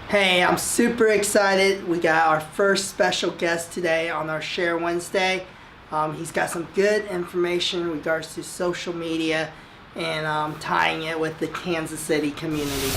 Hey, I'm super excited. We got our first special guest today on our Share Wednesday. He's got some good information in regards to social media and tying it with the Kansas City community.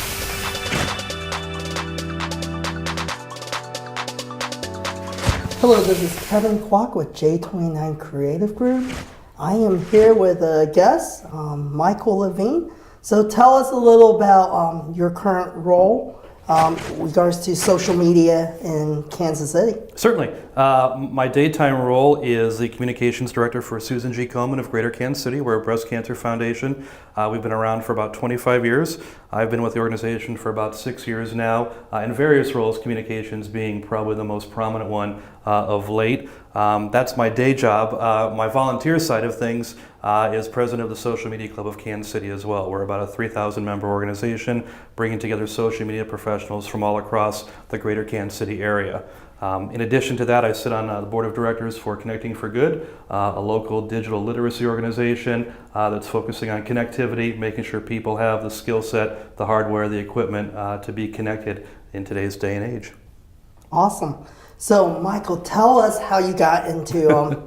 Hello, this is Kevin Kwok with J29 Creative Group. I am here with a guest, Michael Levine. So tell us a little about your current role with regards to social media in Kansas City. Certainly. My daytime role is the communications director for Susan G. Komen of Greater Kansas City. We're a breast cancer foundation. We've been around for about 25 years. I've been with the organization for about 6 years now, in various roles, communications being probably the most prominent one of late. That's my day job. My volunteer side of things is president of the Social Media Club of Kansas City as well. We're about a 3,000 member organization bringing together social media professionals from all across the Greater Kansas City area. In addition to that, I sit on the board of directors for Connecting for Good, a local digital literacy organization that's focusing on connectivity, making sure people have the skill set, the hardware, the equipment to be connected in today's day and age. Awesome. So, Michael, tell us how you got into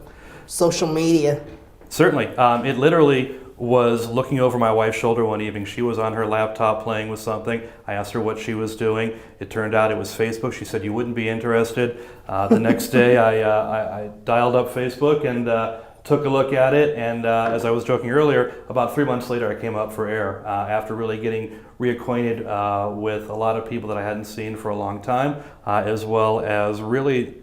social media. Certainly. It literally was looking over my wife's shoulder one evening. She was on her laptop playing with something. I asked her what she was doing. It turned out it was Facebook. She said, "You wouldn't be interested." The next day I dialed up Facebook and took a look at it, and as I was joking earlier, about 3 months later I came up for air after really getting reacquainted with a lot of people that I hadn't seen for a long time, as well as really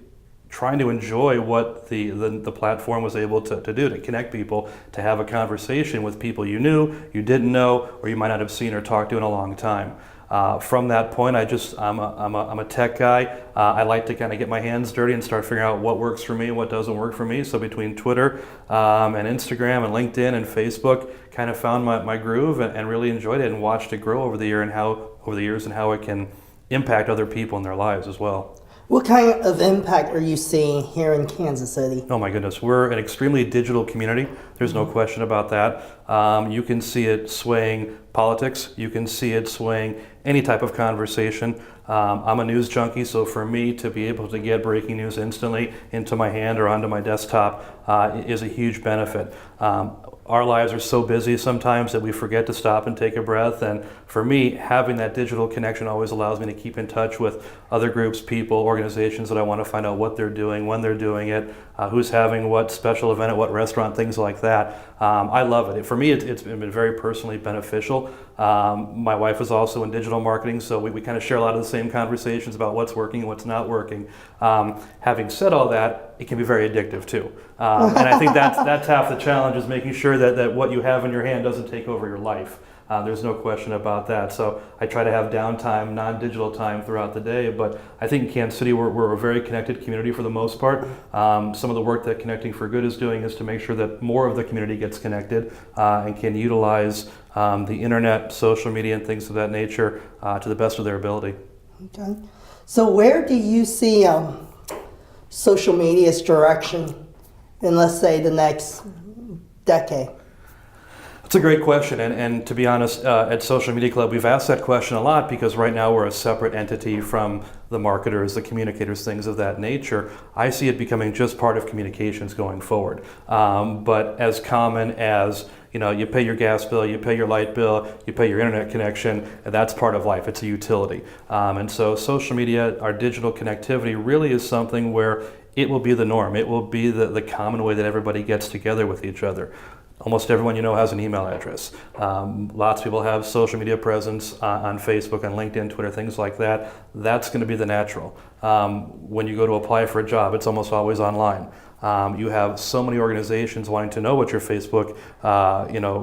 trying to enjoy what the platform was able to do, to connect people, to have a conversation with people you knew, you didn't know, or you might not have seen or talked to in a long time. From that point, I'm a tech guy. I like to kind of get my hands dirty and start figuring out what works for me and what doesn't work for me. So between Twitter and Instagram and LinkedIn and Facebook, kind of found my groove and really enjoyed it and watched it grow over the years and how it can impact other people in their lives as well. What kind of impact are you seeing here in Kansas City? Oh my goodness, we're an extremely digital community. There's no question about that. You can see it swaying politics. You can see it swaying any type of conversation. I'm a news junkie, so for me to be able to get breaking news instantly into my hand or onto my desktop is a huge benefit. Our lives are so busy sometimes that we forget to stop and take a breath, and for me, having that digital connection always allows me to keep in touch with other groups, people, organizations that I want to find out what they're doing, when they're doing it, who's having what special event at what restaurant, things like that. I love it. For me, it's been very personally beneficial. My wife is also in digital marketing, so we kind of share a lot of the same conversations about what's working and what's not working. Having said all that, it can be very addictive too. And I think that's half the challenge, is making sure that what you have in your hand doesn't take over your life. There's no question about that. So I try to have downtime, non-digital time throughout the day. But I think in Kansas City, we're a very connected community for the most part. Some of the work that Connecting for Good is doing is to make sure that more of the community gets connected and can utilize the internet, social media, and things of that nature to the best of their ability. Okay. So where do you see social media's direction in, let's say, the next decade? That's a great question, and to be honest, at Social Media Club, we've asked that question a lot because right now we're a separate entity from the marketers, the communicators, things of that nature. I see it becoming just part of communications going forward. But as common as, you pay your gas bill, you pay your light bill, you pay your internet connection, and that's part of life. It's a utility. And so social media, our digital connectivity, really is something where it will be the norm. It will be the common way that everybody gets together with each other. Almost everyone you know has an email address. Lots of people have social media presence on Facebook, on LinkedIn, Twitter, things like that. That's going to be the natural. When you go to apply for a job, it's almost always online. You have so many organizations wanting to know what your Facebook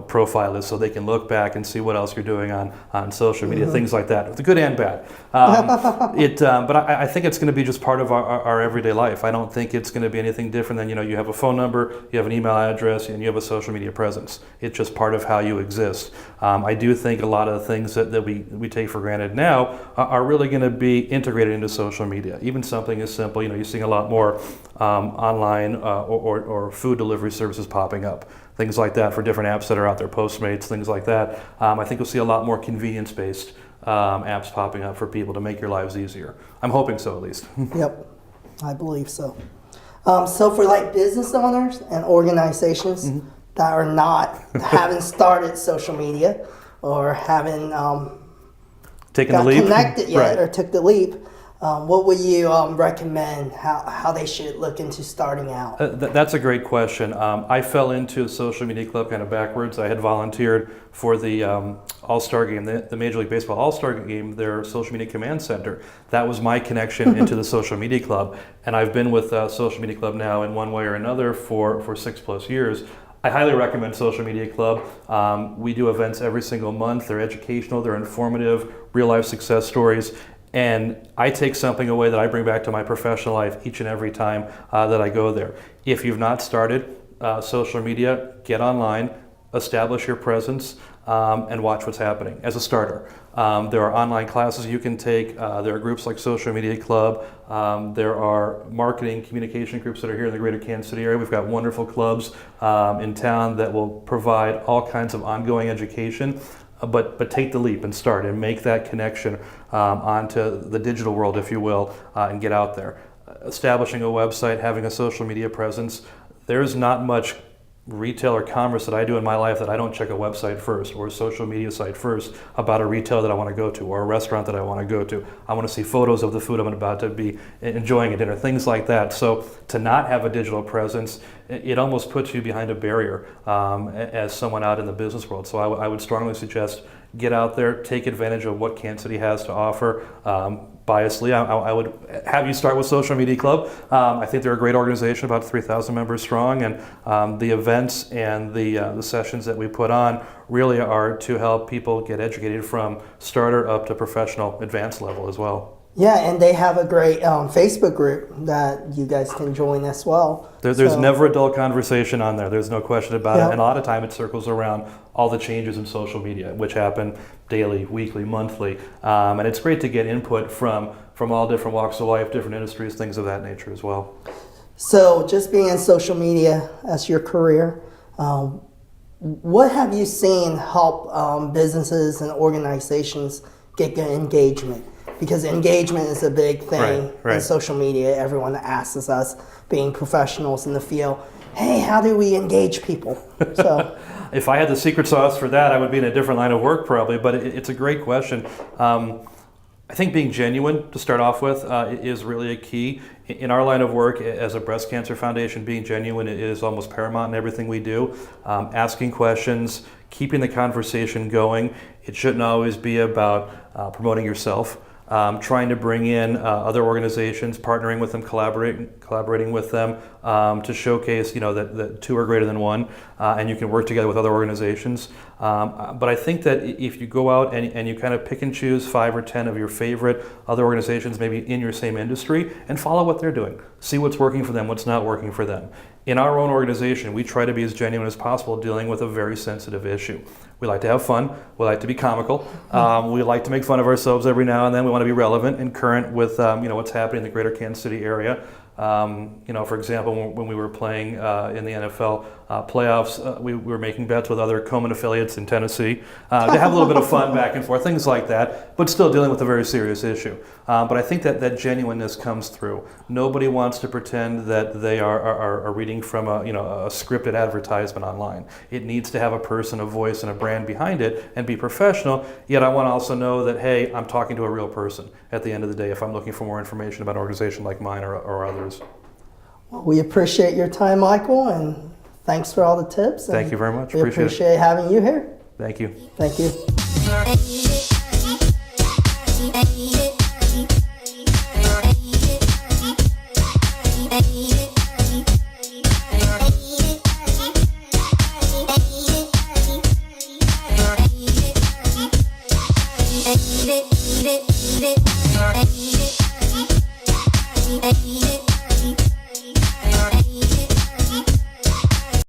profile is, so they can look back and see what else you're doing on social media, things like that, the good and bad. But I think it's going to be just part of our everyday life. I don't think it's going to be anything different than, you have a phone number, you have an email address, and you have a social media presence. It's just part of how you exist. I do think a lot of the things that we take for granted now are really going to be integrated into social media. Even something as simple, you're seeing a lot more online or food delivery services popping up, things like that for different apps that are out there, Postmates, things like that. I think you'll see a lot more convenience-based apps popping up for people to make your lives easier. I'm hoping so, at least. Yep, I believe so. So for like business owners and organizations that are not haven't started social media or haven't Taking the got leap. connected yet Right. or took the leap, what would you recommend how they should look into starting out? That's a great question. I fell into the Social Media Club kind of backwards. I had volunteered for the All-Star game, the Major League Baseball All-Star game, their social media command center. That was my connection into the Social Media Club. And I've been with Social Media Club now in one way or another for 6+ years. I highly recommend Social Media Club. We do events every single month. They're educational, they're informative, real-life success stories. And I take something away that I bring back to my professional life each and every time that I go there. If you've not started social media, get online, establish your presence, and watch what's happening as a starter. There are online classes you can take. There are groups like Social Media Club. There are marketing communication groups that are here in the greater Kansas City area. We've got wonderful clubs in town that will provide all kinds of ongoing education. But take the leap and start and make that connection onto the digital world, if you will, and get out there. Establishing a website, having a social media presence, there's not much retail or commerce that I do in my life that I don't check a website first or a social media site first about a retailer that I want to go to or a restaurant that I want to go to. I want to see photos of the food I'm about to be enjoying at dinner, things like that. So to not have a digital presence, it almost puts you behind a barrier as someone out in the business world. So I would strongly suggest get out there, take advantage of what Kansas City has to offer. Biasly, I would have you start with Social Media Club. I think they're a great organization, about 3,000 members strong, and the events and the sessions that we put on really are to help people get educated from starter up to professional advanced level as well. Yeah, and they have a great Facebook group that you guys can join as well. There's never a dull conversation on there. There's no question about Yeah. it. And a lot of time it circles around all the changes in social media, which happen daily, weekly, monthly. And it's great to get input from all different walks of life, different industries, things of that nature as well. So just being in social media as your career, what have you seen help businesses and organizations get good engagement? Because engagement is a big thing Right. in social media. Everyone asks us, being professionals in the field, hey, how do we engage people? So, If I had the secret sauce for that, I would be in a different line of work probably, but it's a great question. I think being genuine to start off with is really a key. In our line of work as a breast cancer foundation, being genuine is almost paramount in everything we do. Asking questions, keeping the conversation going. It shouldn't always be about promoting yourself. Trying to bring in other organizations, partnering with them, collaborating with them to showcase, that two are greater than one, and you can work together with other organizations. But I think that if you go out and you kind of pick and choose 5 or 10 of your favorite other organizations, maybe in your same industry, and follow what they're doing. See what's working for them, what's not working for them. In our own organization, we try to be as genuine as possible dealing with a very sensitive issue. We like to have fun. We like to be comical. We like to make fun of ourselves every now and then. We want to be relevant and current with what's happening in the greater Kansas City area. For example, when we were playing in the NFL playoffs, we were making bets with other Komen affiliates in Tennessee to have a little bit of fun back and forth, things like that, but still dealing with a very serious issue. But I think that genuineness comes through. Nobody wants to pretend that they are reading from a scripted advertisement online. It needs to have a person, a voice, and a brand behind it and be professional, yet I want to also know that, hey, I'm talking to a real person at the end of the day if I'm looking for more information about an organization like mine or others. well, we appreciate your time, Michael, and thanks for all the tips. Thank you very much. We appreciate having you here. Thank you. Thank you. Eat it.